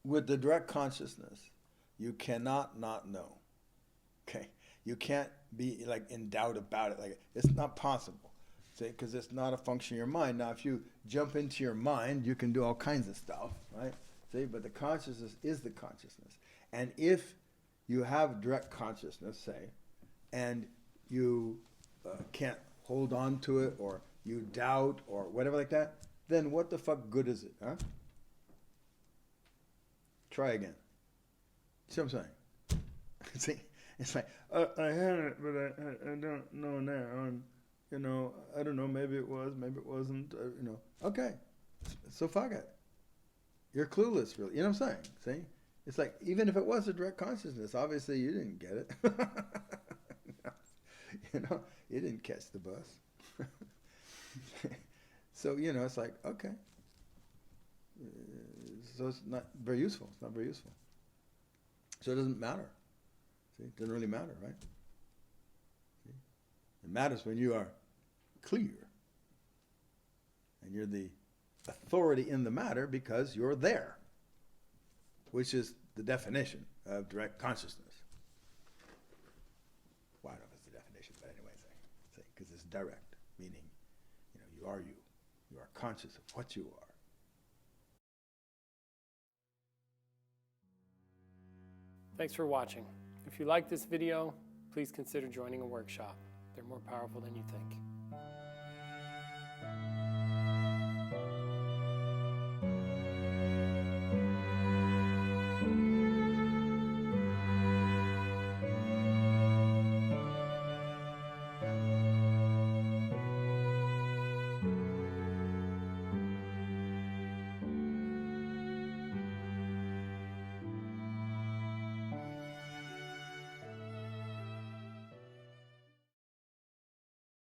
with the direct consciousness, you cannot not know. Okay? You can't be like in doubt about it. Like, it's not possible. See, because it's not a function of your mind. Now, if you jump into your mind, you can do all kinds of stuff, right? See, but the consciousness is the consciousness. And if you have direct consciousness, say, and you can't hold on to it, or you doubt, or whatever like that, then what the fuck good is it, huh? Try again. See what I'm saying? See, it's like, I had it, but I don't know now, and you know, I don't know, maybe it was, maybe it wasn't, you know. Okay, so fuck it. You're clueless, really. You know what I'm saying? See? It's like, even if it was a direct consciousness, obviously you didn't get it. You know, you didn't catch the bus. So, you know, it's like, okay. So it's not very useful. It's not very useful. So it doesn't matter. See? It doesn't really matter, right? See? It matters when you are clear. And you're the authority in the matter because you're there, which is the definition of direct consciousness. Well, I don't know if it's the definition, but anyway, because it's direct, meaning, you know, you are you. You are conscious of what you are. Thanks for watching. If you like this video, please consider joining a workshop. They're more powerful than you think.